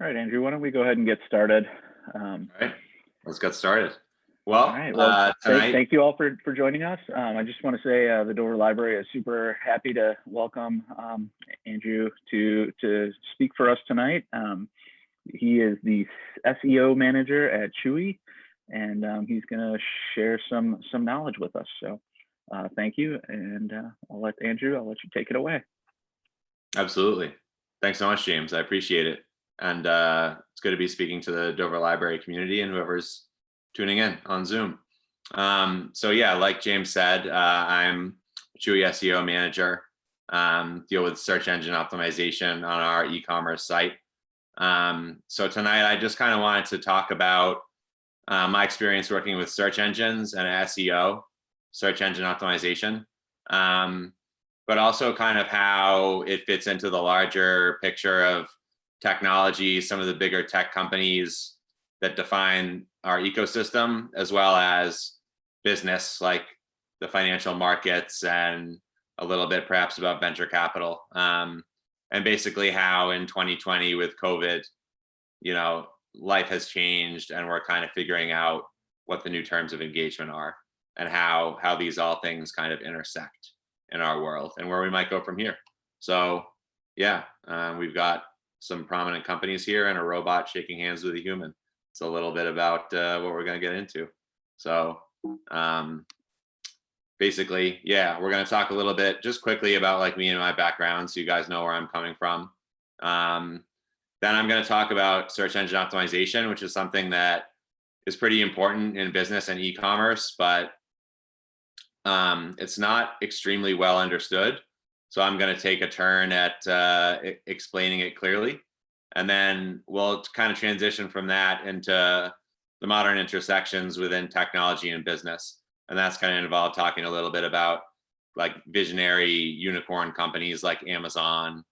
All right, Andrew, why don't we go ahead and get started? All right, let's get started. All Well, right. Well, tonight, thank you all for joining us. I just want to say the Dover Library is super happy to welcome Andrew to speak for us tonight. He is the SEO manager at Chewy, and he's going to share some knowledge with us. So thank you, and I'll let you take it away. absolutely. Thanks so much, James. I appreciate it. And it's good to be speaking to the Dover Library community and whoever's tuning in on Zoom. So yeah, like James said, I'm Chewy SEO manager, deal with search engine optimization on our e-commerce site. So tonight I just kind of wanted to talk about my experience working with search engines and SEO, search engine optimization, but also kind of how it fits into the larger picture of technology, some of the bigger tech companies that define our ecosystem, as well as business like the financial markets, and a little bit perhaps about venture capital. And basically how in 2020 with COVID, life has changed and we're kind of figuring out what the new terms of engagement are and how these all things kind of intersect in our world and where we might go from here. So yeah, we've got some prominent companies here and a robot shaking hands with a human. It's a little bit about what we're going to get into. So basically, yeah, we're going to talk a little bit just quickly about like me and my background so you guys know where I'm coming from. Then I'm going to talk about search engine optimization, which is something that is pretty important in business and e-commerce, but it's not extremely well understood. So I'm going to take a turn at explaining it clearly. And then we'll kind of transition from that into the modern intersections within technology and business. And that's going to involve talking a little bit about like visionary unicorn companies like Amazon.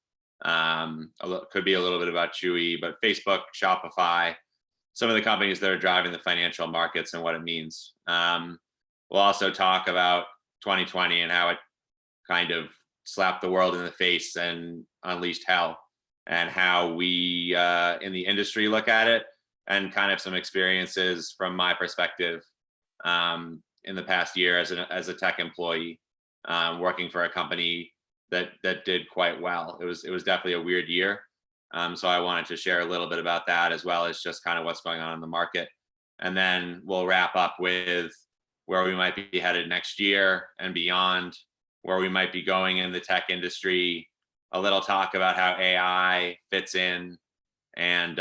Could be a little bit about Chewy, but Facebook, Shopify, some of the companies that are driving the financial markets and what it means. We'll also talk about 2020 and how it kind of slapped the world in the face and unleashed hell, and how we in the industry look at it, and kind of some experiences from my perspective in the past year as a tech employee, working for a company that did quite well. It was definitely a weird year. So I wanted to share a little bit about that, as well as just kind of what's going on in the market. And then we'll wrap up with where we might be headed next year and beyond, where we might be going in the tech industry, a little talk about how AI fits in, and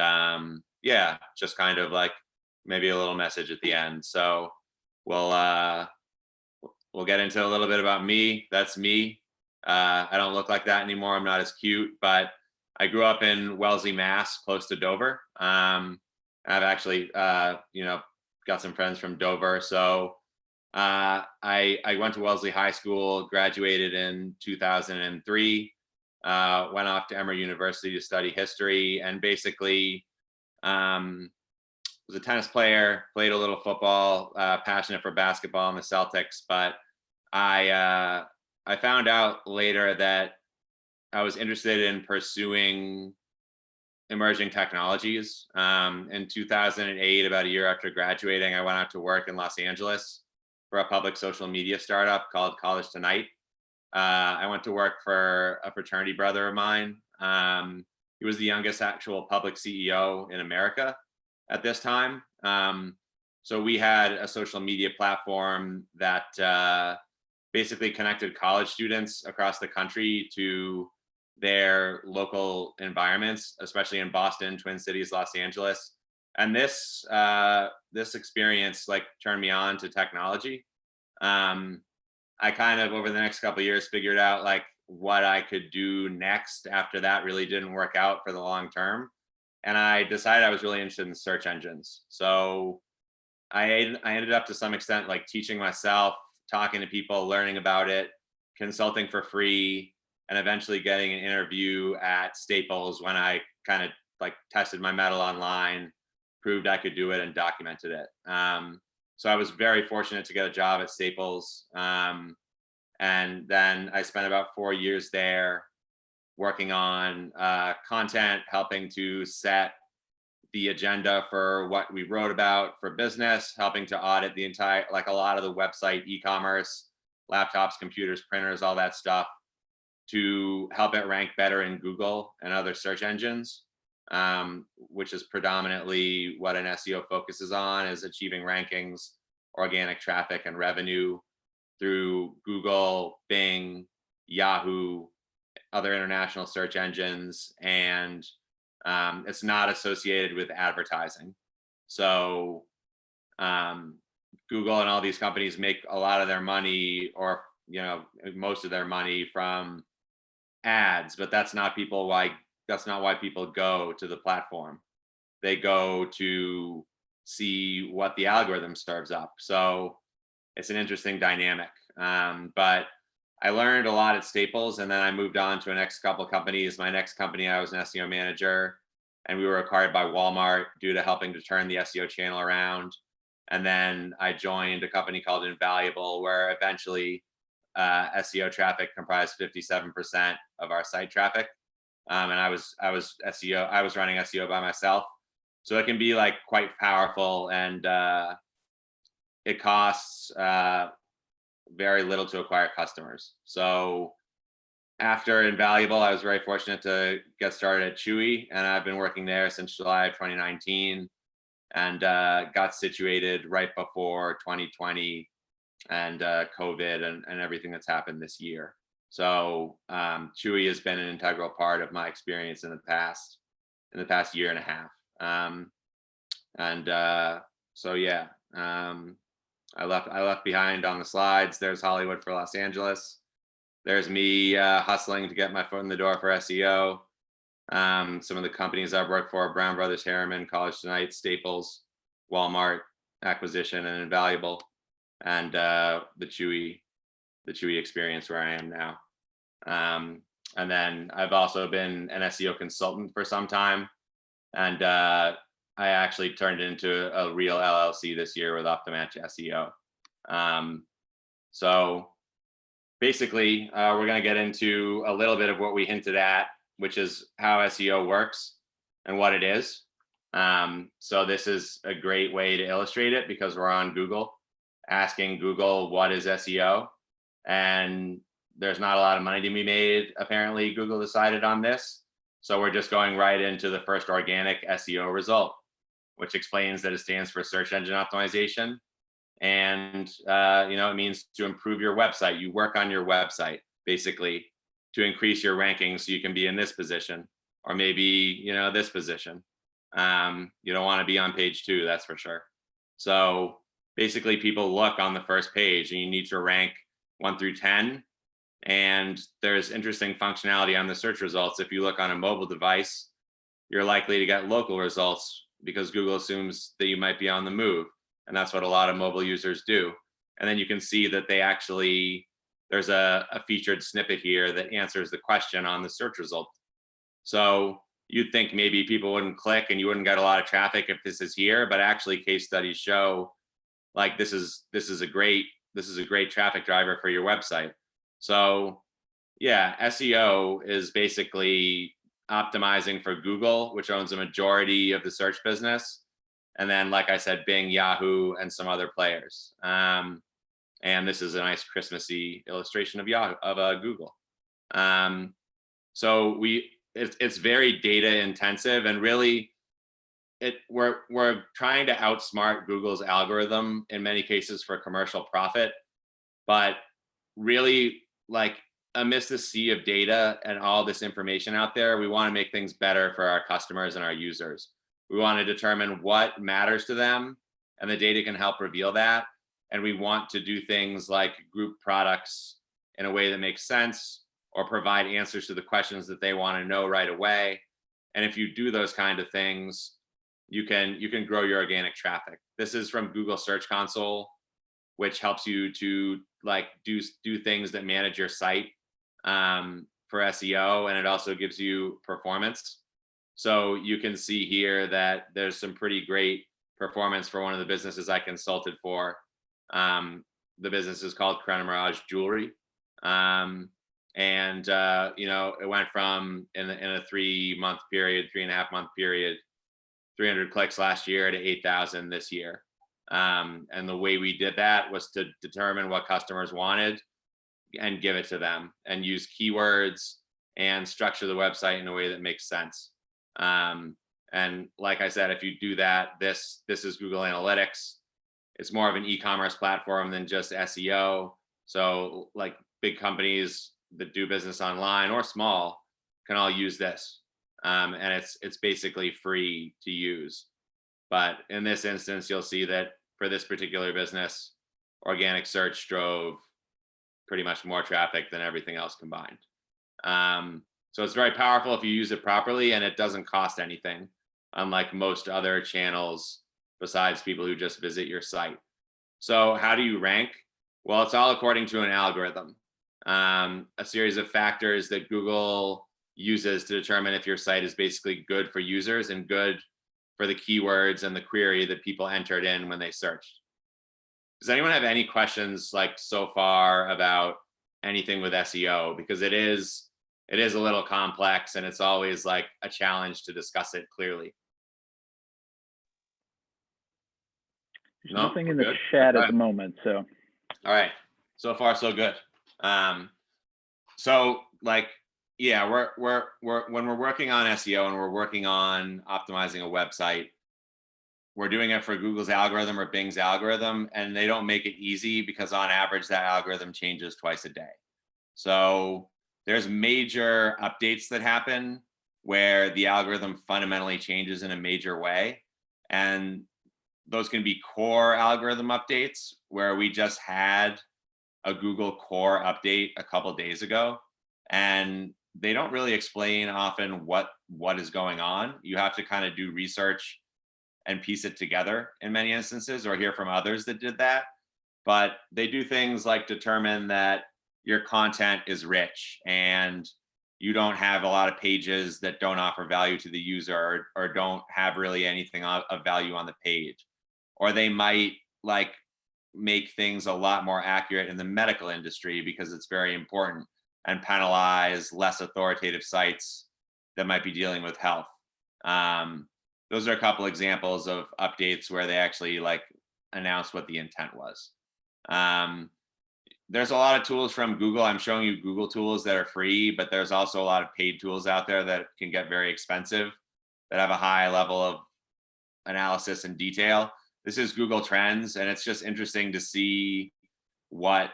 yeah, just kind of like maybe a little message at the end. So we'll get into a little bit about me. That's me. I don't look like that anymore. I'm not as cute, but I grew up in Wellesley, Mass, close to Dover. I've actually, got some friends from Dover. So I went to Wellesley High School, graduated in 2003, went off to Emory University to study history, and basically was a tennis player, played a little football, passionate for basketball and the Celtics. But I found out later that I was interested in pursuing emerging technologies. In 2008, about a year after graduating, I went out to work in Los Angeles for a public social media startup called College Tonight. I went to work for a fraternity brother of mine. He was the youngest actual public CEO in America at this time. So we had a social media platform that basically connected college students across the country to their local environments, especially in Boston, Twin Cities, Los Angeles. And this experience like turned me on to technology. I kind of over the next couple of years figured out like what I could do next after that really didn't work out for the long term. And I decided I was really interested in search engines. So I ended up to some extent like teaching myself, talking to people, learning about it, consulting for free, and eventually getting an interview at Staples when I kind of like tested my mettle online, proved I could do it, and documented it. So I was very fortunate to get a job at Staples. And then I spent about 4 years there working on content, helping to set the agenda for what we wrote about for business, helping to audit the entire, like a lot of the website, e-commerce, laptops, computers, printers, all that stuff, to help it rank better in Google and other search engines, which is predominantly what an SEO focuses on, is achieving rankings, organic traffic, and revenue through Google, Bing, Yahoo, other international search engines, and it's not associated with advertising. So Google and all these companies make a lot of their money, or most of their money, from ads, but that's not why people go to the platform. They go to see what the algorithm serves up. So it's an interesting dynamic. But I learned a lot at Staples, and then I moved on to a next couple of companies. My next company, I was an SEO manager, and we were acquired by Walmart due to helping to turn the SEO channel around. And then I joined a company called Invaluable, where eventually SEO traffic comprised 57% of our site traffic. And I was running SEO by myself. So it can be like quite powerful, and it costs very little to acquire customers. So after Invaluable, I was very fortunate to get started at Chewy, and I've been working there since July of 2019, and got situated right before 2020 and COVID and everything that's happened this year. So Chewy has been an integral part of my experience in the past year and a half. So yeah, I left behind on the slides. There's Hollywood for Los Angeles. There's me hustling to get my foot in the door for SEO. Some of the companies I've worked for: Brown Brothers, Harriman, College Tonight, Staples, Walmart acquisition, and Invaluable, and the Chewy experience where I am now. And then I've also been an SEO consultant for some time, and I actually turned it into a real LLC this year with Optimatch SEO. So basically, we're going to get into a little bit of what we hinted at, which is how SEO works and what it is. So this is a great way to illustrate it, because we're on Google, asking Google, what is SEO? And there's not a lot of money to be made. Apparently, Google decided on this. So we're just going right into the first organic SEO result, which explains that it stands for search engine optimization. And it means to improve your website. You work on your website, basically, to increase your rankings so you can be in this position, or maybe this position. You don't want to be on page 2, that's for sure. So basically, people look on the first page, and you need to rank 1 through 10. And there's interesting functionality on the search results. If you look on a mobile device, you're likely to get local results, because Google assumes that you might be on the move. And that's what a lot of mobile users do. And then you can see that there's a featured snippet here that answers the question on the search result. So you'd think maybe people wouldn't click and you wouldn't get a lot of traffic if this is here, but actually case studies show like this is a great traffic driver for your website. So yeah, SEO is basically optimizing for Google, which owns a majority of the search business. And then, like I said, Bing, Yahoo, and some other players. And this is a nice Christmassy illustration of Google. So it's very data intensive, and really, we're trying to outsmart Google's algorithm in many cases for commercial profit. But really, like, amidst the sea of data and all this information out there, we want to make things better for our customers and our users. We want to determine what matters to them, and the data can help reveal that. And we want to do things like group products in a way that makes sense, or provide answers to the questions that they want to know right away. And if you do those kind of things, you can grow your organic traffic. This is from Google Search Console, which helps you to do things that manage your site for SEO, and it also gives you performance. So you can see here that there's some pretty great performance for one of the businesses I consulted for. The business is called Corona Mirage Jewelry. It went from in a 3.5 month period, 300 clicks last year to 8,000 this year. And the way we did that was to determine what customers wanted and give it to them, and use keywords and structure the website in a way that makes sense. And like I said, if you do that, this is Google Analytics. It's more of an e-commerce platform than just SEO. So like big companies that do business online or small can all use this. And it's basically free to use. But in this instance, you'll see that for this particular business, organic search drove pretty much more traffic than everything else combined. So it's very powerful if you use it properly, and it doesn't cost anything, unlike most other channels besides people who just visit your site. So how do you rank? Well, it's all according to an algorithm, a series of factors that Google uses to determine if your site is basically good for users and good for the keywords and the query that people entered in when they searched. Does anyone have any questions like so far about anything with SEO? Because it is a little complex, and it's always like a challenge to discuss it clearly. There's No? nothing We're in the good? chat All at right. the moment, so. All right, so far so good. So like, yeah, we're when we're working on SEO and we're working on optimizing a website, we're doing it for Google's algorithm or Bing's algorithm, and they don't make it easy because on average that algorithm changes twice a day. So there's major updates that happen where the algorithm fundamentally changes in a major way, and those can be core algorithm updates, where we just had a Google core update a couple days ago, and they don't really explain often what is going on. You have to kind of do research and piece it together in many instances, or hear from others that did that. But they do things like determine that your content is rich and you don't have a lot of pages that don't offer value to the user, or don't have really anything of value on the page. Or they might like make things a lot more accurate in the medical industry because it's very important, and penalize less authoritative sites that might be dealing with health. Those are a couple examples of updates where they actually like announced what the intent was. There's a lot of tools from Google. I'm showing you Google tools that are free, but there's also a lot of paid tools out there that can get very expensive, that have a high level of analysis and detail. This is Google Trends, and it's just interesting to see what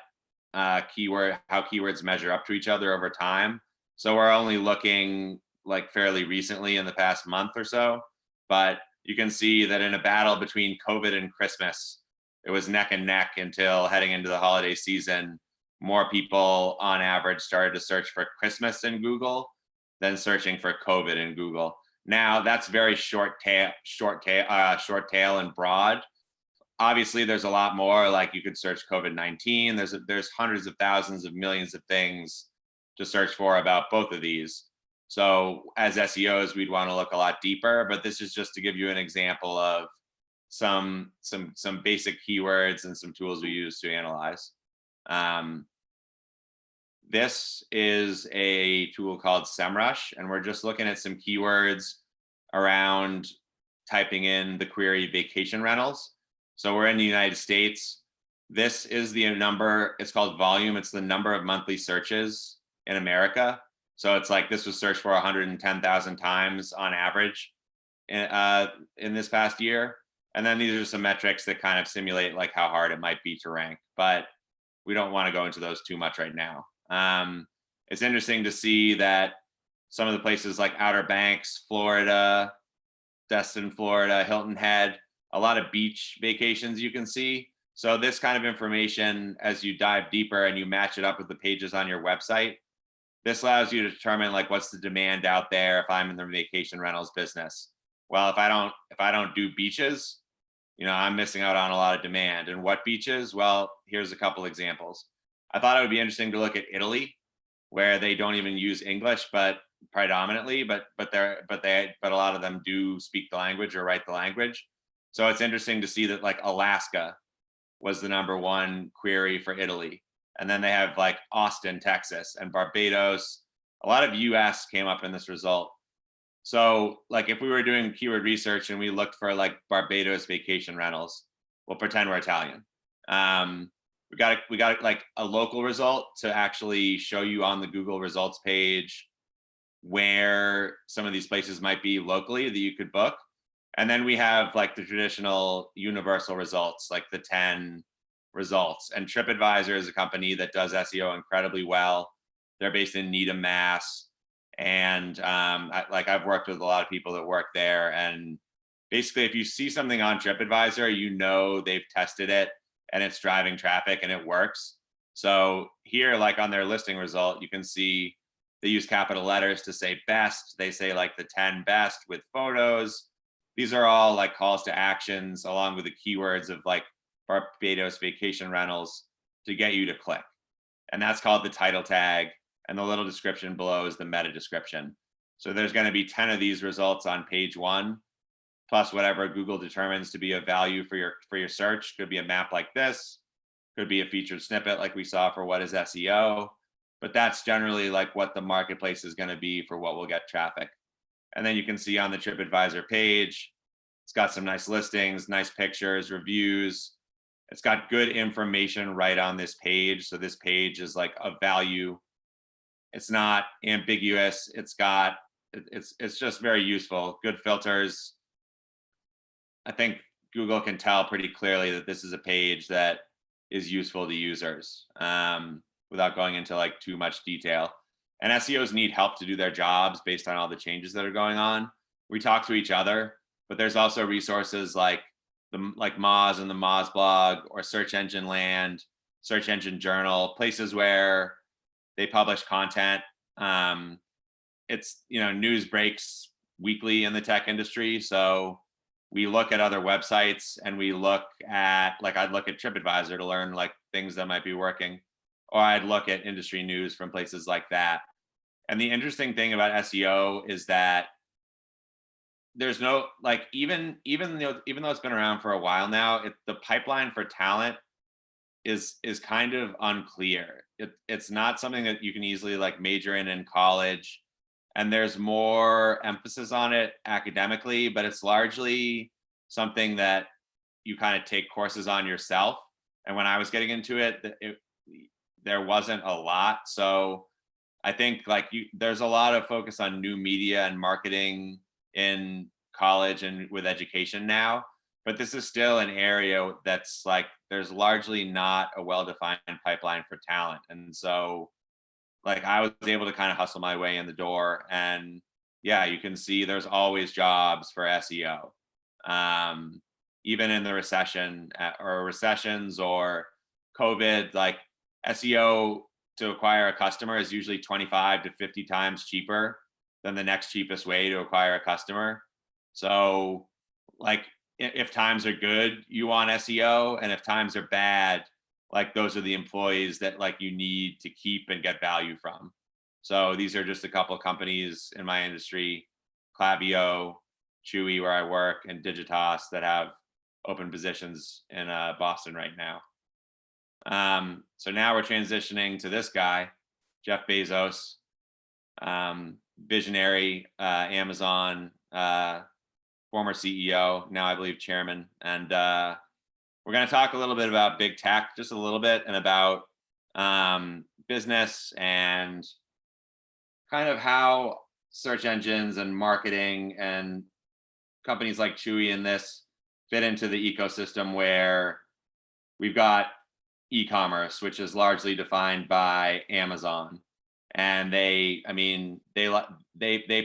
how keywords measure up to each other over time. So we're only looking like fairly recently in the past month or so, but you can see that in a battle between COVID and Christmas, it was neck and neck until heading into the holiday season. More people on average started to search for Christmas in Google than searching for COVID in Google. Now that's very short tail and broad. Obviously, there's a lot more. Like you could search COVID-19. There's hundreds of thousands of millions of things to search for about both of these. So as SEOs, we'd want to look a lot deeper. But this is just to give you an example of some basic keywords and some tools we use to analyze. This is a tool called SEMrush, and we're just looking at some keywords around typing in the query vacation rentals. So we're in the United States. This is the number, it's called volume. It's the number of monthly searches in America. So it's like this was searched for 110,000 times on average in this past year. And then these are some metrics that kind of simulate like how hard it might be to rank, but we don't want to go into those too much right now. It's interesting to see that some of the places like Outer Banks, Florida, Destin, Florida, Hilton Head, a lot of beach vacations you can see. So this kind of information, as you dive deeper and you match it up with the pages on your website, this allows you to determine like what's the demand out there if I'm in the vacation rentals business. Well, if I don't do beaches, I'm missing out on a lot of demand. And what beaches? Well, here's a couple examples. I thought it would be interesting to look at Italy, where they don't even use English, but predominantly, but a lot of them do speak the language or write the language. So it's interesting to see that like Alaska was the #1 query for Italy. And then they have like Austin, Texas, and Barbados. A lot of US came up in this result. So like if we were doing keyword research and we looked for like Barbados vacation rentals, we'll pretend we're Italian. We got like a local result to actually show you on the Google results page where some of these places might be locally that you could book. And then we have like the traditional universal results, like the 10 results. And TripAdvisor is a company that does SEO incredibly well. They're based in Needham, Mass. And I've worked with a lot of people that work there. And basically, if you see something on TripAdvisor, you know they've tested it and it's driving traffic and it works. So here, like on their listing result, you can see they use capital letters to say best. They say like the 10 best with photos. These are all like calls to actions along with the keywords of like Barbados vacation rentals to get you to click. And that's called the title tag. And the little description below is the meta description. So there's going to be 10 of these results on page 1, plus whatever Google determines to be a value for your search. Could be a map like this, could be a featured snippet like we saw for what is SEO. But that's generally like what the marketplace is going to be for what will get traffic. And then you can see on the TripAdvisor page, it's got some nice listings, nice pictures, reviews. It's got good information right on this page. So this page is like a value. It's not ambiguous. It's just very useful. Good filters. I think Google can tell pretty clearly that this is a page that is useful to users without going into like too much detail. And SEOs need help to do their jobs based on all the changes that are going on. We talk to each other, but there's also resources like Moz and the Moz blog, or Search Engine Land, Search Engine Journal, places where they publish content. It's, news breaks weekly in the tech industry. So we look at other websites and we look at, like, I'd look at TripAdvisor to learn like things that might be working, or I'd look at industry news from places like that. And the interesting thing about SEO is that there's no, like, even though it's been around for a while now, the pipeline for talent is kind of unclear. It's not something that you can easily like major in college, and there's more emphasis on it academically, but it's largely something that you kind of take courses on yourself. And when I was getting into it, there wasn't a lot. So I think like there's a lot of focus on new media and marketing in college and with education now, but this is still an area that's like there's largely not a well-defined pipeline for talent. And so like I was able to kind of hustle my way in the door, and yeah, you can see there's always jobs for SEO. Even in the recession or recessions or COVID, like SEO to acquire a customer is usually 25 to 50 times cheaper than the next cheapest way to acquire a customer. So like if times are good, you want SEO, and if times are bad, like those are the employees that like you need to keep and get value from. So these are just a couple of companies in my industry, Klaviyo, Chewy, where I work, and Digitas, that have open positions in Boston right now. So now we're transitioning to this guy, Jeff Bezos, visionary, Amazon, former CEO, now I believe chairman. And we're going to talk a little bit about big tech, just a little bit, and about business and kind of how search engines and marketing and companies like Chewy and this fit into the ecosystem where we've got e-commerce, which is largely defined by Amazon. And they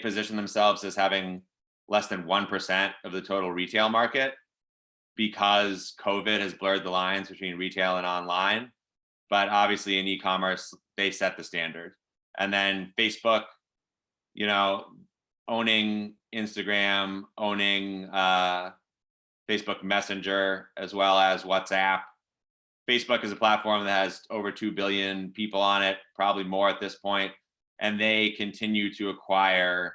position themselves as having less than 1% of the total retail market, because COVID has blurred the lines between retail and online. But obviously in e-commerce, they set the standard. And then Facebook, owning Instagram, owning Facebook Messenger, as well as WhatsApp. Facebook is a platform that has over 2 billion people on it, probably more at this point. And they continue to acquire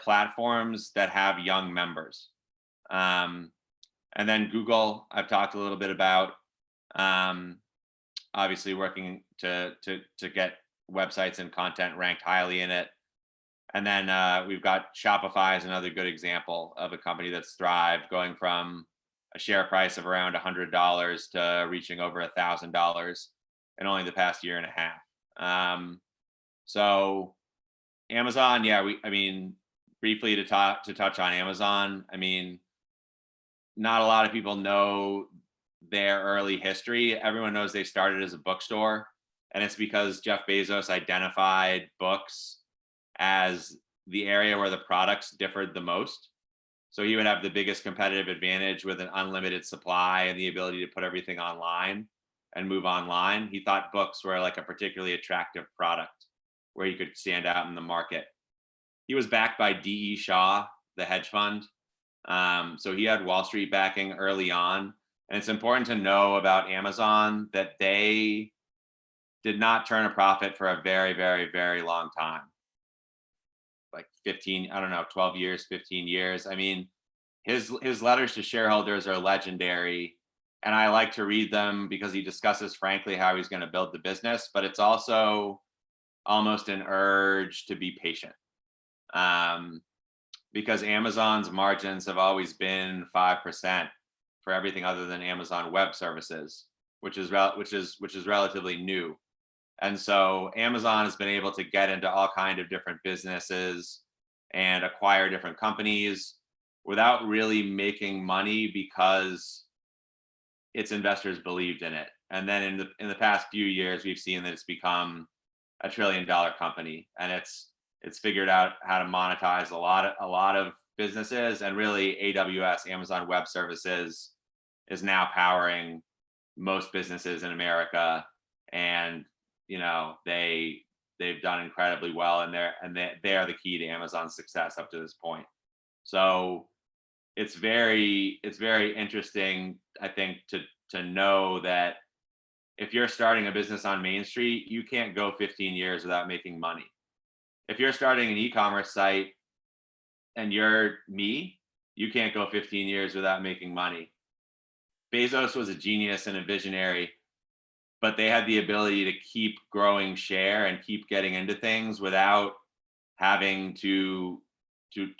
platforms that have young members. And then Google, I've talked a little bit about, obviously working to get websites and content ranked highly in it. And then we've got Shopify as another good example of a company that's thrived, going from a share price of around $100 to reaching over $1,000 in only the past year and a half. So Amazon, yeah, I mean, briefly to touch on Amazon, I mean, not a lot of people know their early history. Everyone knows they started as a bookstore, and it's because Jeff Bezos identified books as the area where the products differed the most. So he would have the biggest competitive advantage with an unlimited supply and the ability to put everything online and move online. He thought books were like a particularly attractive product where he could stand out in the market. He was backed by D.E. Shaw, the hedge fund. So he had Wall Street backing early on. And it's important to know about Amazon that they did not turn a profit for a very, very, very long time. Like 15, I don't know, 12 years, 15 years. I mean, his letters to shareholders are legendary. And I like to read them because he discusses frankly how he's going to build the business, but it's also almost an urge to be patient. Because Amazon's margins have always been 5% for everything other than Amazon Web Services, which is relatively new. And so Amazon has been able to get into all kind of different businesses and acquire different companies without really making money because its investors believed in it. And then in the past few years, we've seen that it's become a $1 trillion company, and it's figured out how to monetize a lot of businesses, and really AWS, Amazon Web Services, is now powering most businesses in America, and they've done incredibly well, and they are the key to Amazon's success up to this point. So it's very interesting, I think, to know that if you're starting a business on Main Street, you can't go 15 years without making money. If you're starting an e-commerce site and you're me, you can't go 15 years without making money. Bezos was a genius and a visionary, but they had the ability to keep growing share and keep getting into things without having to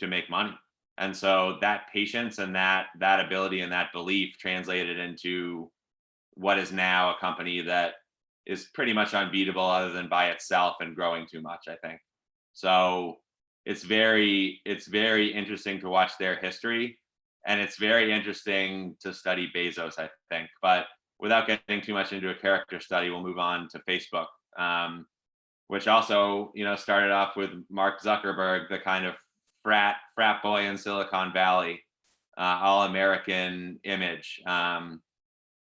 make money. And so that patience and that ability and that belief translated into what is now a company that is pretty much unbeatable other than by itself and growing too much, I think. So it's very interesting to watch their history, and it's very interesting to study Bezos, I think. But without getting too much into a character study, we'll move on to Facebook, which also, started off with Mark Zuckerberg, the kind of frat boy in Silicon Valley, all-American image.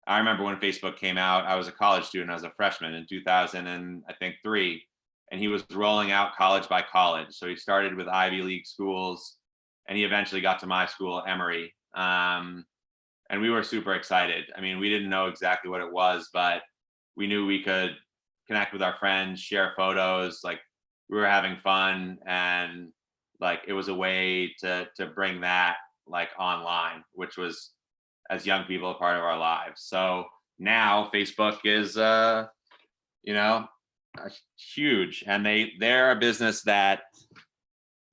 I remember when Facebook came out, I was a college student. I was a freshman in 2003, and he was rolling out college by college. So he started with Ivy League schools, and he eventually got to my school, Emory. And we were super excited. I mean, we didn't know exactly what it was, but we knew we could connect with our friends, share photos, like we were having fun, and like it was a way to bring that like online, which was, as young people, a part of our lives. So now Facebook is huge, and they're a business that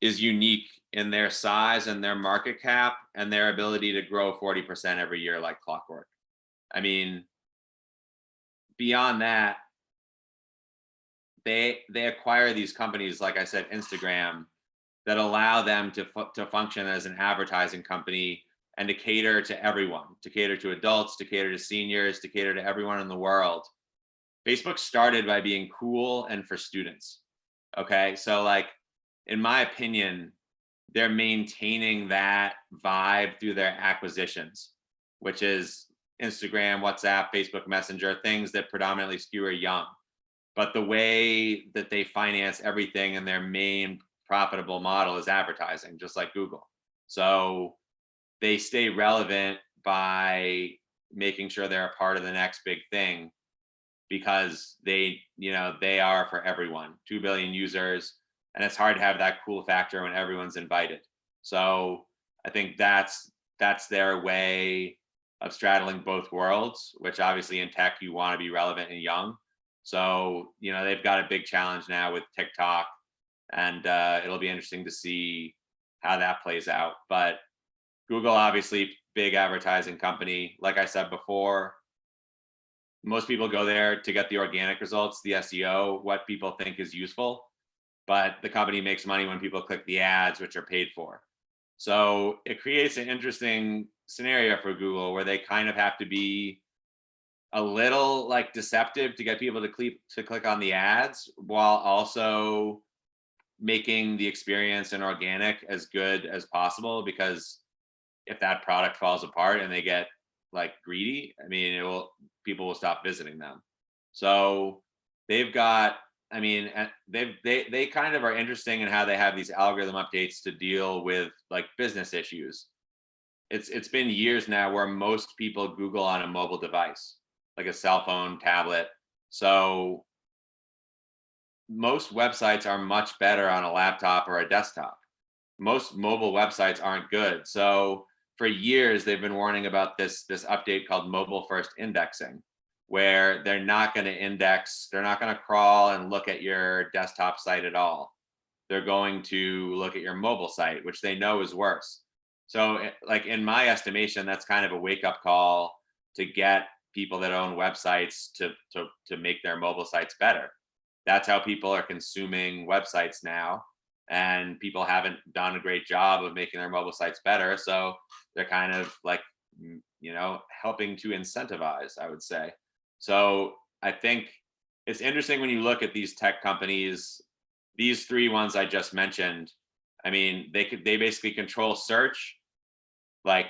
is unique in their size and their market cap and their ability to grow 40% every year like clockwork. I mean, beyond that, they acquire these companies, like I said, Instagram, that allow them to function as an advertising company and to cater to everyone, to cater to adults, to cater to seniors, to cater to everyone in the world. Facebook started by being cool and for students. Okay, so like, in my opinion, they're maintaining that vibe through their acquisitions, which is Instagram, WhatsApp, Facebook Messenger, things that predominantly skew young. But the way that they finance everything in their main profitable model is advertising, just like Google. So they stay relevant by making sure they're a part of the next big thing, because they are for everyone. 2 billion users, and it's hard to have that cool factor when everyone's invited. So I think that's their way of straddling both worlds, which obviously in tech you want to be relevant and young, So, they've got a big challenge now with TikTok, and it'll be interesting to see how that plays out. But Google, obviously, big advertising company. Like I said before, most people go there to get the organic results, the SEO, what people think is useful. But the company makes money when people click the ads, which are paid for. So it creates an interesting scenario for Google where they kind of have to be a little like deceptive to get people to click on the ads, while also making the experience and organic as good as possible. Because if that product falls apart and they get like greedy, I mean, people will stop visiting them. So they've got, I mean, they kind of are interesting in how they have these algorithm updates to deal with like business issues. It's been years now where most people Google on a mobile device, like a cell phone, tablet. So most websites are much better on a laptop or a desktop. Most mobile websites aren't good. So for years they've been warning about this update called mobile first indexing, where they're not going to index, they're not going to crawl and look at your desktop site at all. They're going to look at your mobile site, which they know is worse. So like in my estimation, that's kind of a wake up call to get people that own websites to make their mobile sites better. That's how people are consuming websites now, and people haven't done a great job of making their mobile sites better. So they're kind of like, helping to incentivize, I would say. So I think it's interesting when you look at these tech companies, these three ones I just mentioned. I mean, they basically control search, like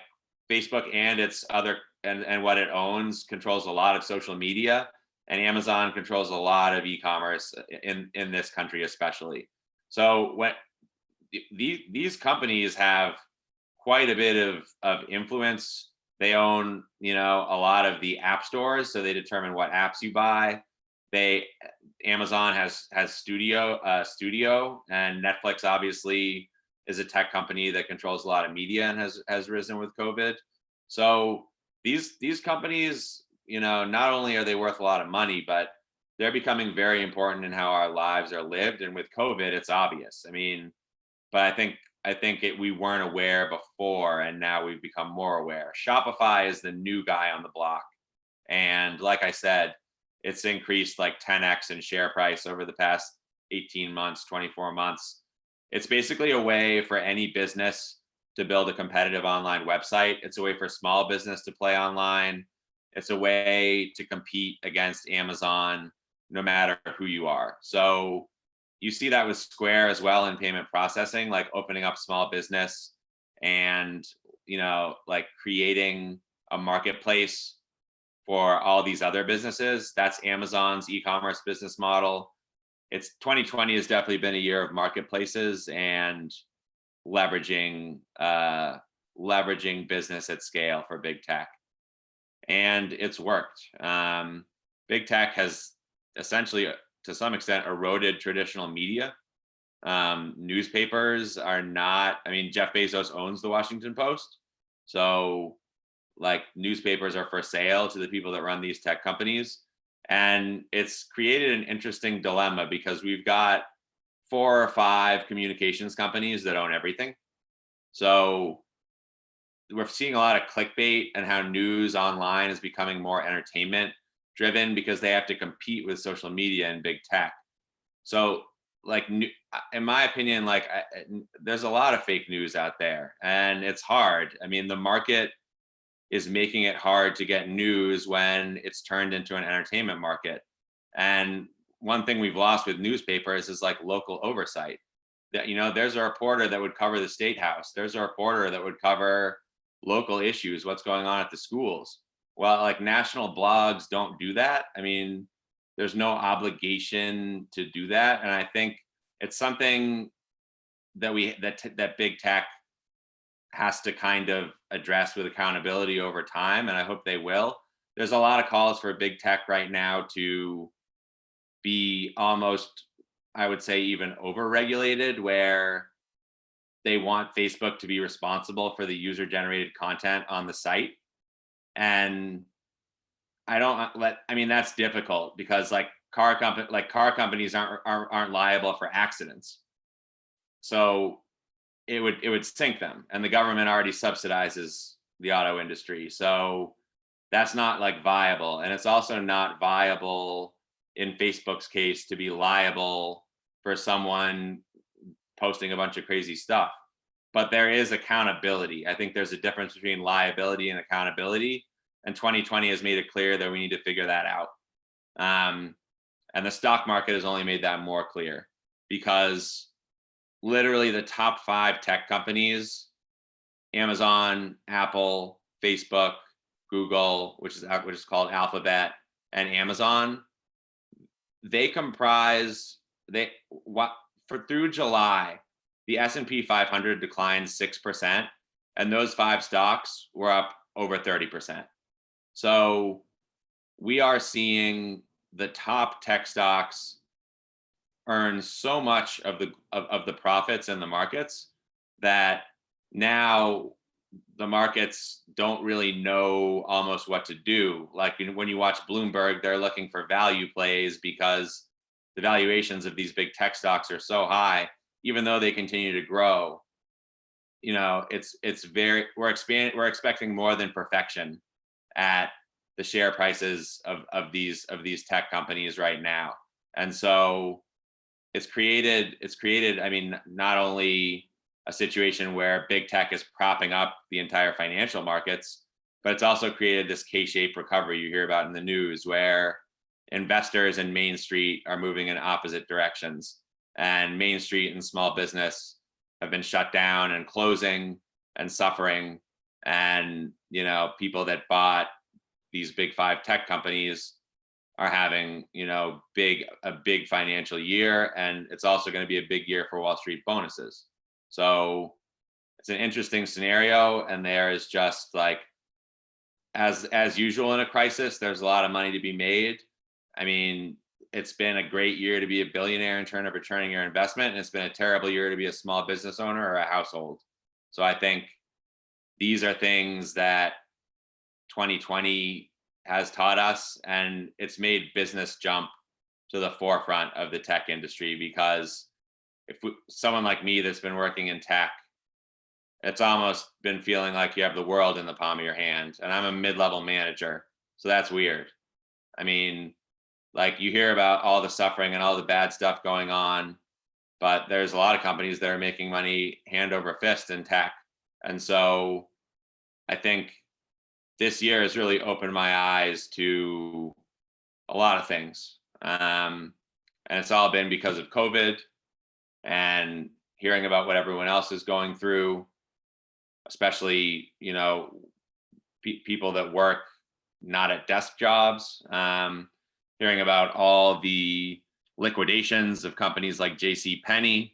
Facebook and its other and what it owns controls a lot of social media, and Amazon controls a lot of e-commerce in this country especially. So when these companies have quite a bit of influence. They own, a lot of the app stores, so they determine what apps you buy. Amazon has studio, and Netflix obviously is a tech company that controls a lot of media and has risen with COVID. So these companies, not only are they worth a lot of money, but they're becoming very important in how our lives are lived. And with COVID, it's obvious. I mean, but I think we weren't aware before, and now we've become more aware. Shopify is the new guy on the block, and like I said, it's increased like 10x in share price over the past 18 months, 24 months. It's basically a way for any business to build a competitive online website. It's a way for small business to play online. It's a way to compete against Amazon, no matter who you are. So you see that with Square as well in payment processing, like opening up small business and, like creating a marketplace for all these other businesses. That's Amazon's e-commerce business model. 2020 has definitely been a year of marketplaces and leveraging business at scale for big tech, and it's worked. Big tech has essentially, to some extent, eroded traditional media. Newspapers are not. I mean, Jeff Bezos owns the Washington Post, so like newspapers are for sale to the people that run these tech companies. And it's created an interesting dilemma because we've got 4 or 5 communications companies that own everything. So we're seeing a lot of clickbait and how news online is becoming more entertainment driven because they have to compete with social media and big tech. So like, in my opinion, like there's a lot of fake news out there, and it's hard. I mean, the market is making it hard to get news when it's turned into an entertainment market. And one thing we've lost with newspapers is like local oversight. That, there's a reporter that would cover the state house. There's a reporter that would cover local issues, what's going on at the schools. Well, like national blogs don't do that. I mean, there's no obligation to do that. And I think it's something that that big tech has to kind of address with accountability over time, and I hope they will. There's a lot of calls for big tech right now to be almost, I would say, even over-regulated, where they want Facebook to be responsible for the user-generated content on the site. And that's difficult because like car companies aren't liable for accidents. So it would sink them, and the government already subsidizes the auto industry. So that's not like viable, and it's also not viable in Facebook's case to be liable for someone posting a bunch of crazy stuff. But there is accountability. I think there's a difference between liability and accountability, and 2020 has made it clear that we need to figure that out. And the stock market has only made that more clear, because literally the top 5 tech companies, Amazon, Apple, Facebook, Google, which is called Alphabet, and Amazon, they comprise through July, the S&P 500 declined 6%, and those 5 stocks were up over 30%. So we are seeing the top tech stocks earn so much of the profits in the markets that now the markets don't really know almost what to do. Like when you watch Bloomberg, they're looking for value plays because the valuations of these big tech stocks are so high, even though they continue to grow. We're expecting more than perfection at the share prices of these tech companies right now. And so it's created, I mean, not only a situation where big tech is propping up the entire financial markets, but it's also created this K-shaped recovery you hear about in the news, where investors and Main Street are moving in opposite directions. And Main Street and small business have been shut down and closing and suffering. And, people that bought these big 5 tech companies are having, a big financial year. And it's also going to be a big year for Wall Street bonuses. So it's an interesting scenario. And there is just like, as usual in a crisis, there's a lot of money to be made. I mean, it's been a great year to be a billionaire in terms of returning your investment, and it's been a terrible year to be a small business owner or a household. So I think these are things that 2020 has taught us, and it's made business jump to the forefront of the tech industry, because someone like me that's been working in tech, it's almost been feeling like you have the world in the palm of your hand. And I'm a mid-level manager, so that's weird. I mean, like, you hear about all the suffering and all the bad stuff going on, but there's a lot of companies that are making money hand over fist in tech. And so I think this year has really opened my eyes to a lot of things. And it's all been because of COVID and hearing about what everyone else is going through, especially, people that work not at desk jobs. Hearing about all the liquidations of companies like JCPenney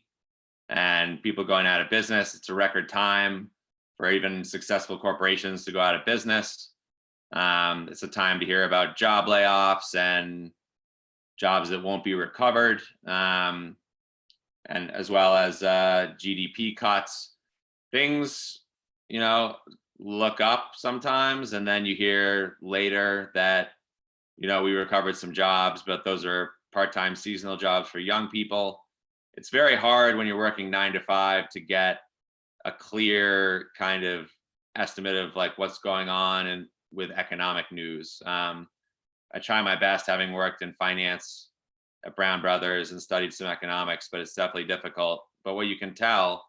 and people going out of business. It's a record time for even successful corporations to go out of business. It's a time to hear about job layoffs and jobs that won't be recovered, and as well as GDP cuts. Things, look up sometimes, and then you hear later that we recovered some jobs, but those are part-time seasonal jobs for young people. It's very hard when you're working 9 to 5 to get a clear kind of estimate of like what's going on and with economic news. I try my best, having worked in finance at Brown Brothers and studied some economics, but it's definitely difficult. But what you can tell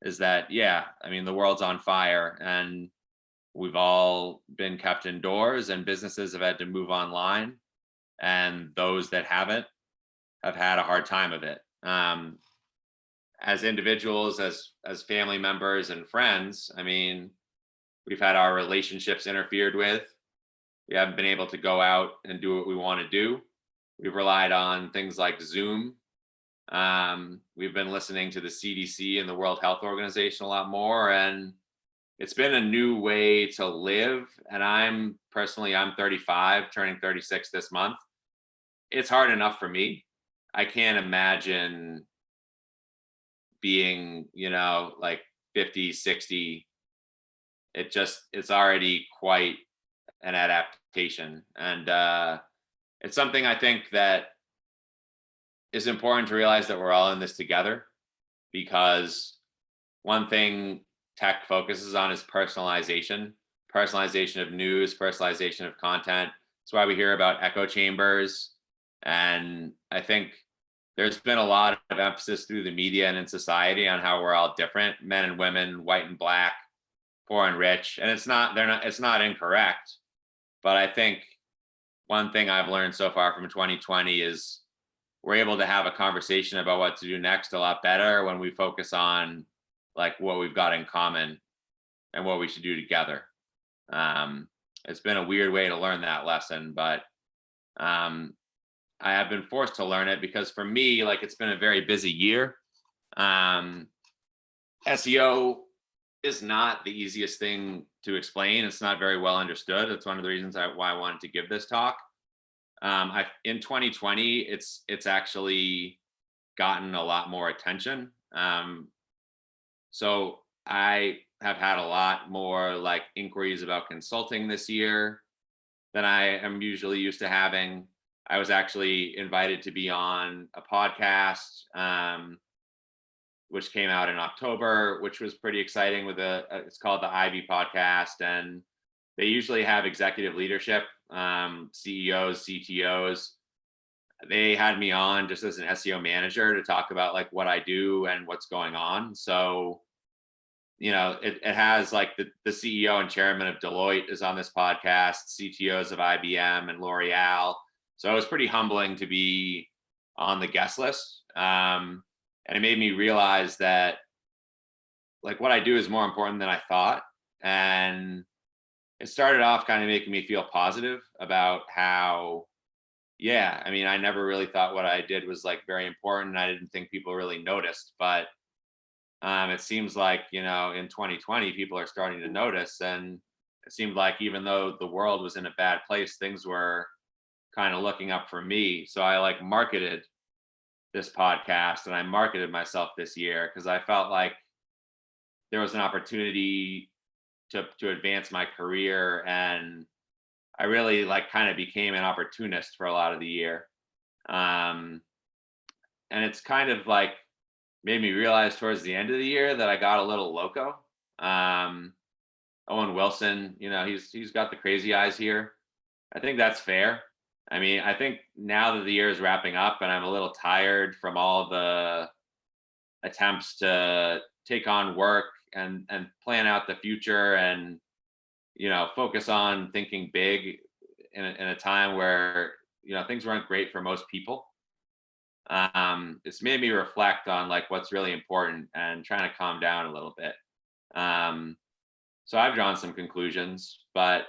is that, the world's on fire, and we've all been kept indoors, and businesses have had to move online, and those that haven't have had a hard time of it. As individuals, as family members and friends, we've had our relationships interfered with. We haven't been able to go out and do what we want to do. We've relied on things like Zoom. We've been listening to the CDC and the World Health Organization a lot more, and it's been a new way to live. And I'm 35, turning 36 this month. It's hard enough for me. I can't imagine being, like 50, 60. It's already quite an adaptation. And it's something I think that it's important to realize that we're all in this together, because one thing tech focuses on is personalization of news, personalization of content. That's why we hear about echo chambers. And I think there's been a lot of emphasis through the media and in society on how we're all different, men and women, white and black, poor and rich. And it's not incorrect. But I think one thing I've learned so far from 2020 is we're able to have a conversation about what to do next a lot better when we focus on like what we've got in common and what we should do together. It's been a weird way to learn that lesson, but I have been forced to learn it because for me, like it's been a very busy year. SEO is not the easiest thing to explain. It's not very well understood. That's one of the reasons why I wanted to give this talk. In 2020, it's actually gotten a lot more attention. So I have had a lot more like inquiries about consulting this year than I am usually used to having. I was actually invited to be on a podcast, which came out in October, which was pretty exciting. It's called the Ivy Podcast, and they usually have executive leadership, CEOs, CTOs. They had me on just as an SEO manager to talk about like what I do and what's going on. So, you know, it has like the CEO and chairman of Deloitte is on this podcast, CTOs of IBM and L'Oreal. So it was pretty humbling to be on the guest list. And it made me realize that like what I do is more important than I thought. And it started off kind of making me feel positive about how, yeah, I mean, I never really thought what I did was like very important. I didn't think people really noticed, but it seems like, you know, in 2020, people are starting to notice. And it seemed like even though the world was in a bad place, things were kind of looking up for me. So I like marketed this podcast and I marketed myself this year because I felt like there was an opportunity to advance my career, and I really like kind of became an opportunist for a lot of the year. And it's kind of like made me realize towards the end of the year that I got a little loco. Owen Wilson, you know, he's got the crazy eyes here. I think that's fair. I mean, I think now that the year is wrapping up and I'm a little tired from all the attempts to take on work and plan out the future and, you know, focus on thinking big in a time where, you know, things weren't great for most people. It's made me reflect on like what's really important and trying to calm down a little bit. So I've drawn some conclusions, but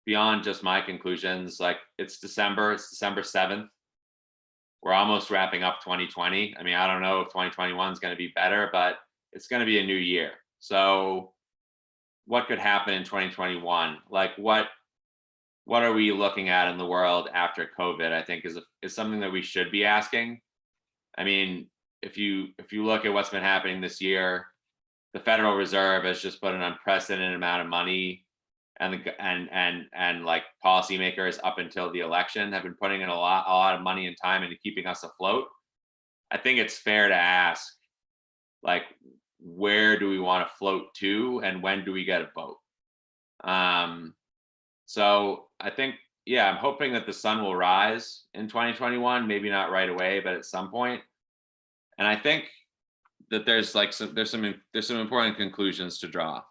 beyond just my conclusions, like it's December 7th. We're almost wrapping up 2020. I mean, I don't know if 2021 is going to be better, but it's going to be a new year. So what could happen in 2021? Like what are we looking at in the world after COVID? I think is something that we should be asking. I mean, if you look at what's been happening this year, the Federal Reserve has just put an unprecedented amount of money, and like policymakers up until the election have been putting in a lot of money and time into keeping us afloat. I think it's fair to ask, like, where do we want to float to, and when do we get a boat? So I think, yeah, I'm hoping that the sun will rise in 2021. Maybe not right away, but at some point. And I think that there's some important conclusions to draw.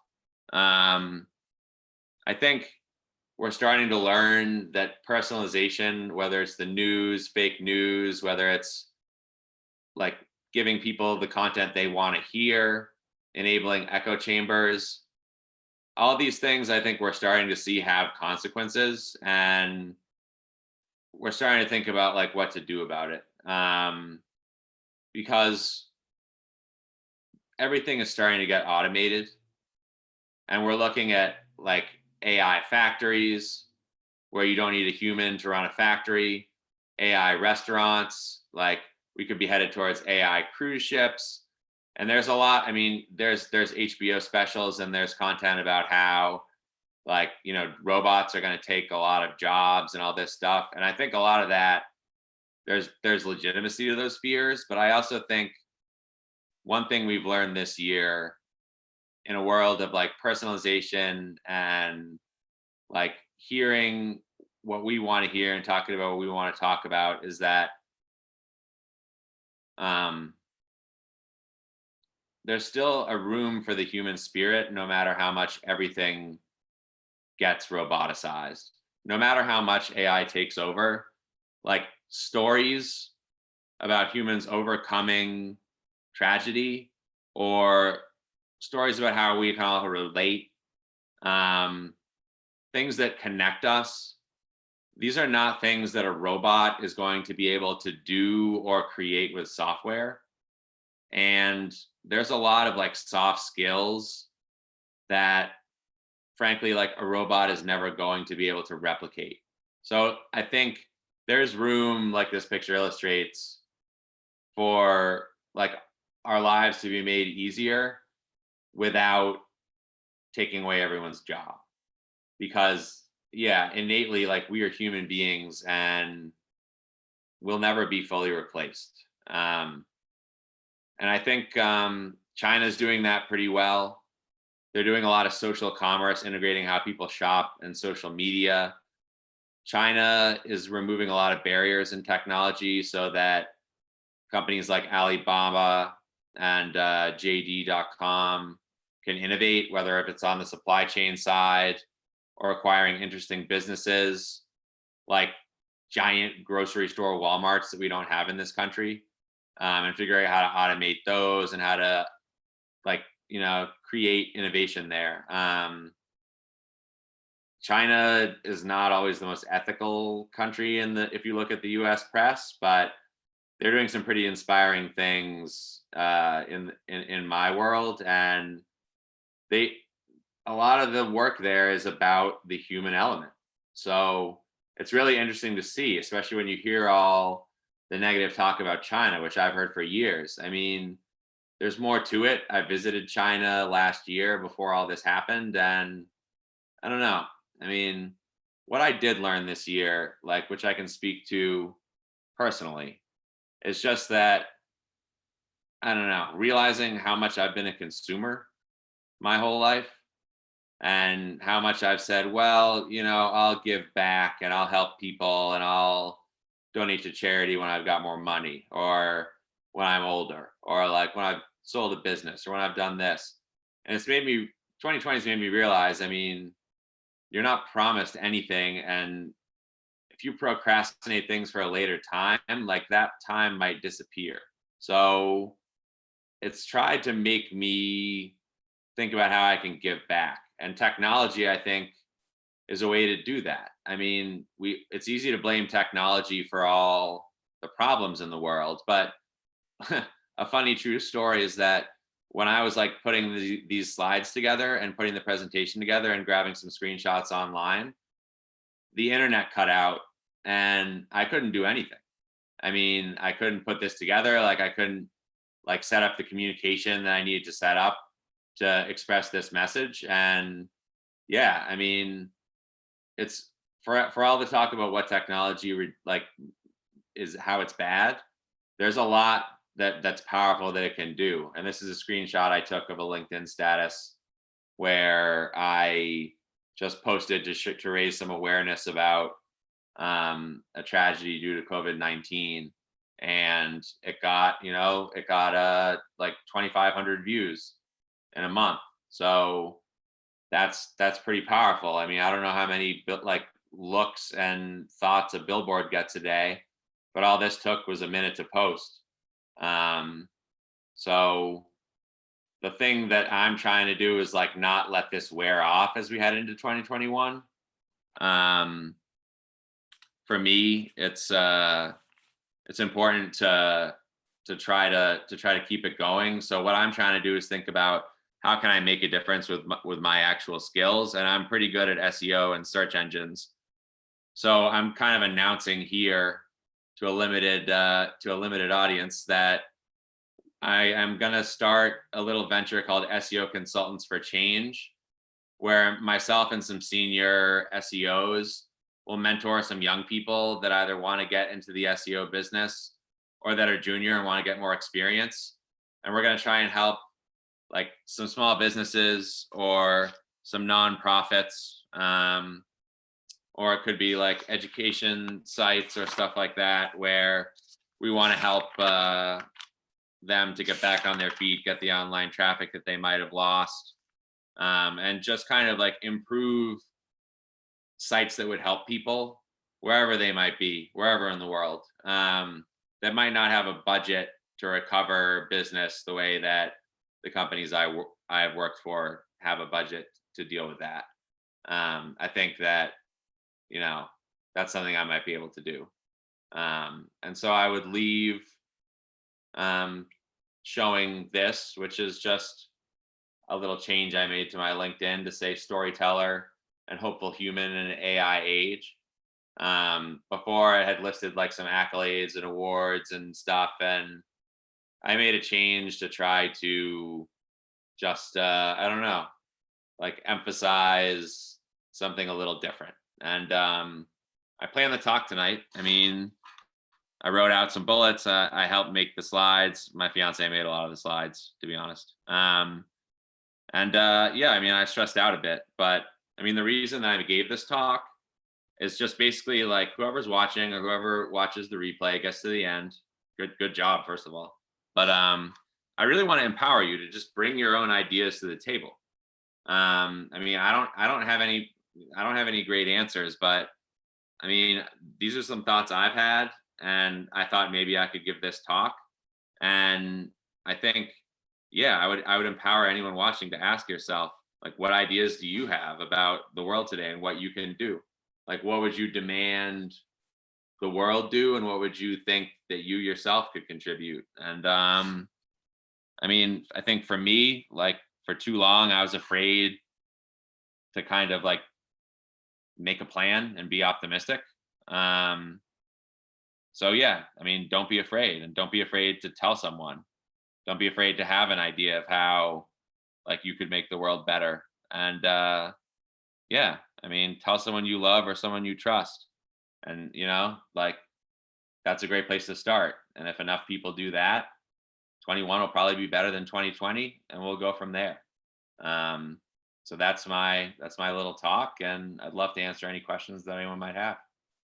I think we're starting to learn that personalization, whether it's the news, fake news, whether it's like giving people the content they want to hear, enabling echo chambers, all these things, I think we're starting to see have consequences, and we're starting to think about like what to do about it. Because everything is starting to get automated, and we're looking at like AI factories where you don't need a human to run a factory, AI restaurants, like we could be headed towards AI cruise ships. And there's a lot, I mean, there's HBO specials and there's content about how like, you know, robots are going to take a lot of jobs and all this stuff. And I think a lot of that there's legitimacy to those fears, but I also think one thing we've learned this year in a world of like personalization and like hearing what we want to hear and talking about what we want to talk about is that um, there's still a room for the human spirit, no matter how much everything gets roboticized, no matter how much AI takes over. Like stories about humans overcoming tragedy, or stories about how we can all relate, um, things that connect us. These are not things that a robot is going to be able to do or create with software. And there's a lot of like soft skills that frankly like a robot is never going to be able to replicate. So I think there's room, like this picture illustrates, for like our lives to be made easier without taking away everyone's job. Because yeah, innately like we are human beings and we'll never be fully replaced. And I think China's doing that pretty well. They're doing a lot of social commerce, integrating how people shop and social media. China is removing a lot of barriers in technology so that companies like Alibaba and JD.com can innovate, whether if it's on the supply chain side or acquiring interesting businesses like giant grocery store Walmarts that we don't have in this country, and figuring out how to automate those and how to like create innovation there. China is not always the most ethical country if you look at the U.S. press, but they're doing some pretty inspiring things in my world, and they a lot of the work there is about the human element. So it's really interesting to see, especially when you hear all the negative talk about China, which I've heard for years. I mean, there's more to it. I visited China last year before all this happened, and I don't know. I mean, what I did learn this year, like which I can speak to personally, is just that I don't know, realizing how much I've been a consumer my whole life and how much I've said, well, I'll give back and I'll help people and I'll donate to charity when I've got more money or when I'm older or like when I've sold a business or when I've done this. And it's made me, 2020's made me realize, I mean, you're not promised anything. And if you procrastinate things for a later time, like that time might disappear. So it's tried to make me think about how I can give back. And technology, I think, is a way to do that. I mean, it's easy to blame technology for all the problems in the world, but a funny true story is that when I was like putting these slides together and putting the presentation together and grabbing some screenshots online, the internet cut out and I couldn't do anything. I mean, I couldn't put this together. Like I couldn't like set up the communication that I needed to set up to express this message. And yeah, I mean, it's for all the talk about what technology like is how it's bad. There's a lot that's powerful that it can do. And this is a screenshot I took of a LinkedIn status where I just posted to raise some awareness about a tragedy due to COVID-19, and it got like 2,500 views in a month. So that's pretty powerful. I mean, I don't know how many like looks and thoughts a billboard gets a day, but all this took was a minute to post. So the thing that I'm trying to do is like not let this wear off as we head into 2021. For me, it's important to try to keep it going. So what I'm trying to do is think about how can I make a difference with my actual skills, and I'm pretty good at SEO and search engines. So I'm kind of announcing here to a limited audience that I am going to start a little venture called SEO Consultants for Change, where myself and some senior SEOs we'll mentor some young people that either want to get into the SEO business or that are junior and want to get more experience. And we're going to try and help like some small businesses or some nonprofits, or it could be like education sites or stuff like that, where we want to help them to get back on their feet, get the online traffic that they might have lost, and just kind of like improve sites that would help people wherever they might be, wherever in the world, that might not have a budget to recover business the way that the companies I have worked for have a budget to deal with that. I think that, you know, that's something I might be able to do. And so I would leave showing this, which is just a little change I made to my LinkedIn to say storyteller and hopeful human in an AI age. Before I had listed like some accolades and awards and stuff, and I made a change to try to just, I don't know, like emphasize something a little different. And I plan to talk tonight. I mean, I wrote out some bullets. I helped make the slides. My fiance made a lot of the slides, to be honest. Yeah, I mean, I stressed out a bit, but I mean, the reason that I gave this talk is just basically like whoever's watching or whoever watches the replay gets to the end. Good job, first of all. But I really want to empower you to just bring your own ideas to the table. I mean, I don't have any great answers, but I mean, these are some thoughts I've had, and I thought maybe I could give this talk. And I think, yeah, I would empower anyone watching to ask yourself, like, what ideas do you have about the world today and what you can do? Like, what would you demand the world do, and what would you think that you yourself could contribute? And I mean, I think for me, like for too long, I was afraid to kind of like make a plan and be optimistic. So yeah, I mean, don't be afraid, and don't be afraid to tell someone. Don't be afraid to have an idea of how like you could make the world better. And yeah, I mean, tell someone you love or someone you trust. And you know, like that's a great place to start. And if enough people do that, 21 will probably be better than 2020, and we'll go from there. So that's my little talk, and I'd love to answer any questions that anyone might have.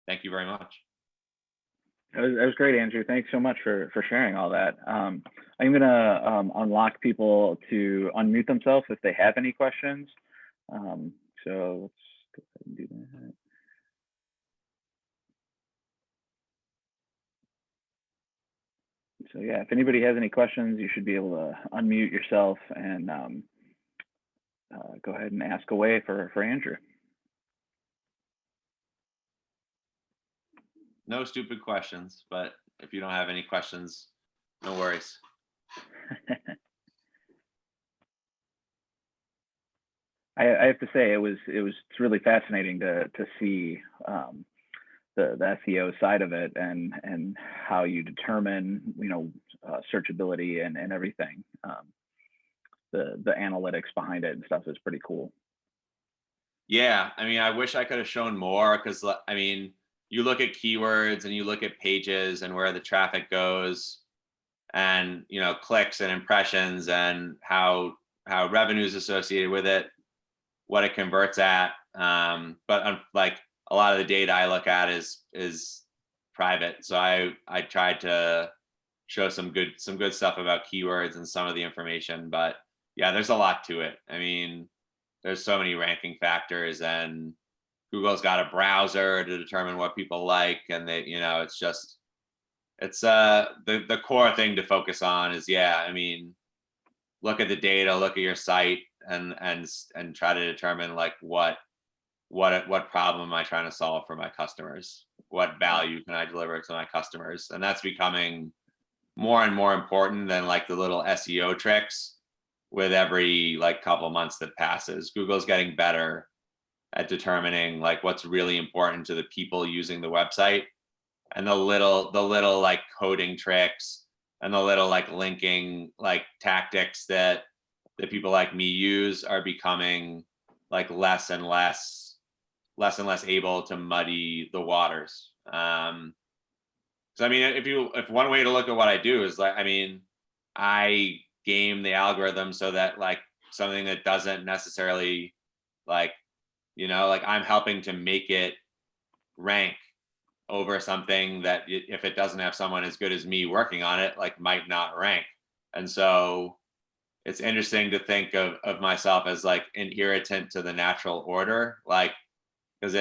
Thank you very much. That was great, Andrew. Thanks so much for sharing all that. I'm gonna unlock people to unmute themselves if they have any questions. So let's go ahead and do that. So yeah, if anybody has any questions, you should be able to unmute yourself and go ahead and ask away for Andrew. No stupid questions, but if you don't have any questions, no worries. I have to say it's really fascinating to see the SEO side of it and how you determine, you know, searchability and everything. The analytics behind it and stuff is pretty cool. Yeah, I mean, I wish I could have shown more, because I mean, you look at keywords and you look at pages and where the traffic goes, and you know, clicks and impressions and how revenue is associated with it, what it converts at. But like a lot of the data I look at is private. So I tried to show some good stuff about keywords and some of the information, but yeah, there's a lot to it. I mean, there's so many ranking factors, and Google's got a browser to determine what people like, and they, you know, it's the core thing to focus on is, yeah, I mean, look at the data, look at your site, and try to determine like what problem am I trying to solve for my customers? What value can I deliver to my customers? And that's becoming more and more important than like the little SEO tricks with every like couple months that passes. Google's getting better at determining like what's really important to the people using the website, and the little like coding tricks and the little like linking like tactics that people like me use are becoming like less and less less and less able to muddy the waters. So I mean, if one way to look at what I do is like, I mean, I game the algorithm so that like something that doesn't necessarily like, like I'm helping to make it rank over something that if it doesn't have someone as good as me working on it, like might not rank. And so it's interesting to think of myself as like an irritant to the natural order, like because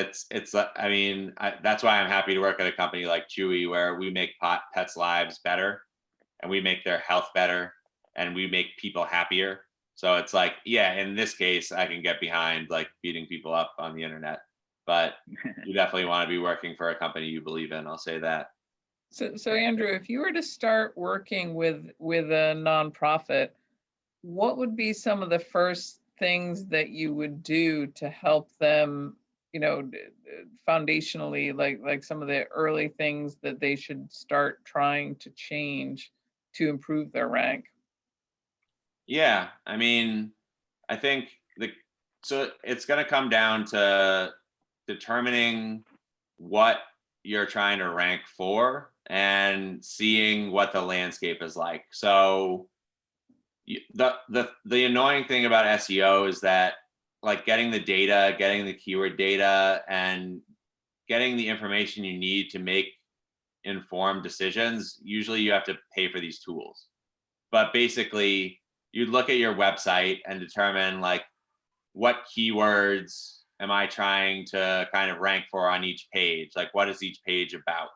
I mean that's why I'm happy to work at a company like Chewy where we make pets lives better and we make their health better and we make people happier. So it's like, yeah, in this case I can get behind like beating people up on the internet, but you definitely want to be working for a company you believe in, I'll say that. So Andrew, if you were to start working with a nonprofit, what would be some of the first things that you would do to help them, foundationally, like some of the early things that they should start trying to change to improve their rank? Yeah, I mean, I think so it's going to come down to determining what you're trying to rank for and seeing what the landscape is like. So the annoying thing about SEO is that like getting the data, getting the keyword data, and getting the information you need to make informed decisions, usually you have to pay for these tools. But basically, you'd look at your website and determine like what keywords am I trying to kind of rank for on each page? Like what is each page about?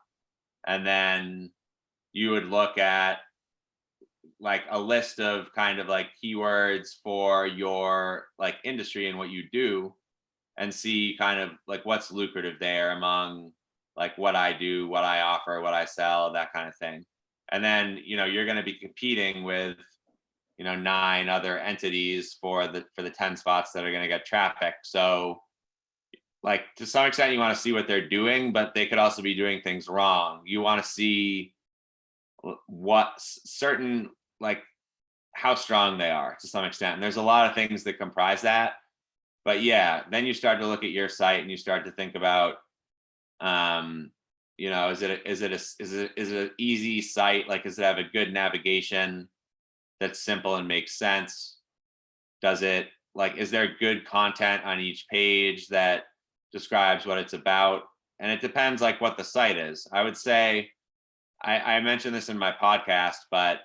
And then you would look at like a list of kind of like keywords for your like industry and what you do and see kind of like what's lucrative there among like what I do, what I offer, what I sell, that kind of thing. And then, you're going to be competing with, 9 other entities for the 10 spots that are going to get traffic. So like to some extent you want to see what they're doing, but they could also be doing things wrong. You want to see what certain like how strong they are to some extent. And there's a lot of things that comprise that. But yeah, then you start to look at your site and you start to think about, is it an easy site? Like, does it have a good navigation that's simple and makes sense? Does it is there good content on each page that describes what it's about? And it depends like what the site is. I would say, I mentioned this in my podcast, but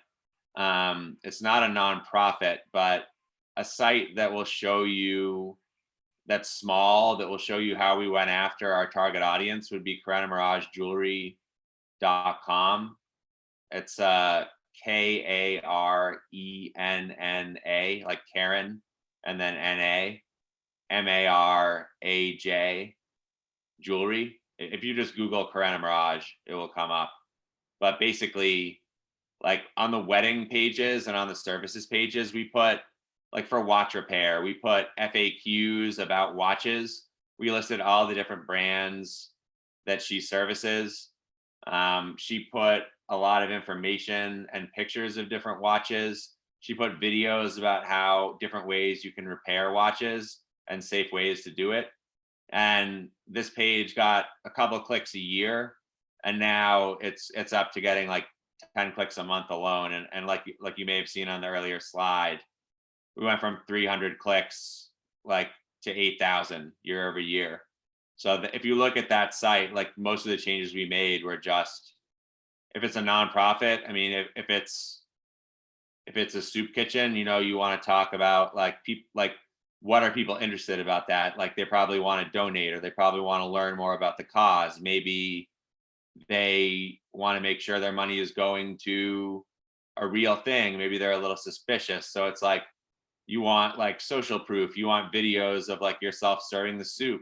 it's not a nonprofit, but a site that will show you that's small, that will show you how we went after our target audience would be KarennaMirageJewelry.com. It's KARENNA, like Karen, and then NAMARAJ jewelry. If you just Google Karenna Mirage, it will come up. But basically, like on the wedding pages and on the services pages, we put like for watch repair, we put FAQs about watches. We listed all the different brands that she services. She put a lot of information and pictures of different watches. She put videos about how different ways you can repair watches and safe ways to do it. And this page got a couple of clicks a year, and now it's up to getting like 10 clicks a month alone. And like you may have seen on the earlier slide, we went from 300 clicks like to 8,000 year over year. So if you look at that site, like most of the changes we made were just, if it's a nonprofit, I mean, if it's a soup kitchen, you want to talk about like people, like what are people interested about that? Like they probably want to donate, or they probably want to learn more about the cause. Maybe they want to make sure their money is going to a real thing. Maybe they're a little suspicious. So it's like, you want like social proof. You want videos of like yourself serving the soup.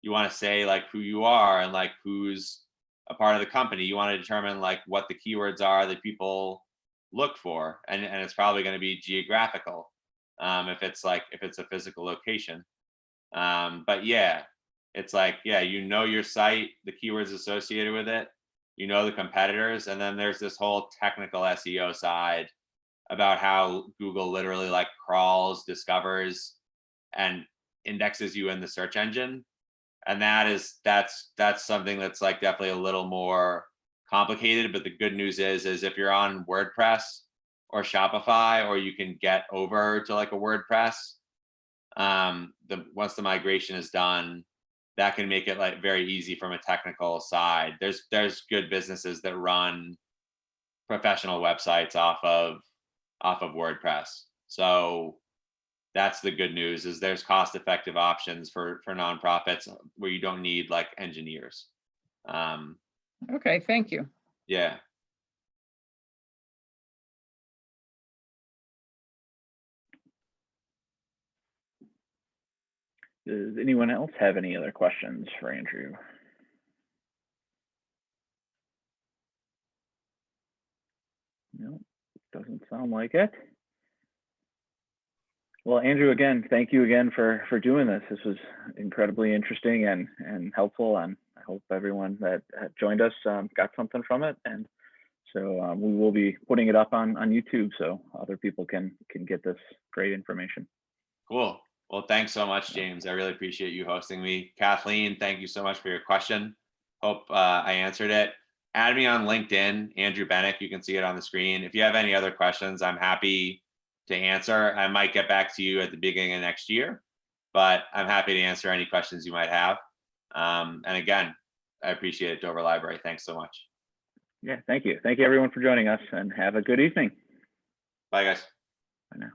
You want to say like who you are and like who's a part of the company. You want to determine like what the keywords are that people look for. And it's probably going to be geographical. If it's a physical location. But yeah, it's like, yeah, your site, the keywords associated with it, the competitors. And then there's this whole technical SEO side about how Google literally like crawls, discovers, and indexes you in the search engine. And that's something that's like definitely a little more complicated. But the good news is if you're on WordPress or Shopify, or you can get over to like a WordPress, once the migration is done, that can make it like very easy from a technical side. There's good businesses that run professional websites off of WordPress. So that's the good news, is there's cost-effective options for nonprofits where you don't need like engineers. Okay, thank you. Yeah. Does anyone else have any other questions for Andrew? No, doesn't sound like it. Well, Andrew, again, thank you again for doing this. This was incredibly interesting and helpful, and I hope everyone that joined us got something from it. And so we will be putting it up on YouTube so other people can get this great information. Cool. Well, thanks so much, James. I really appreciate you hosting me. Kathleen, thank you so much for your question. Hope I answered it. Add me on LinkedIn, Andrew Bennick. You can see it on the screen. If you have any other questions, I'm happy to answer. I might get back to you at the beginning of next year, but I'm happy to answer any questions you might have. And again, I appreciate it, Dover Library. Thanks so much. Yeah, thank you. Thank you everyone for joining us, and have a good evening. Bye, guys. Bye now.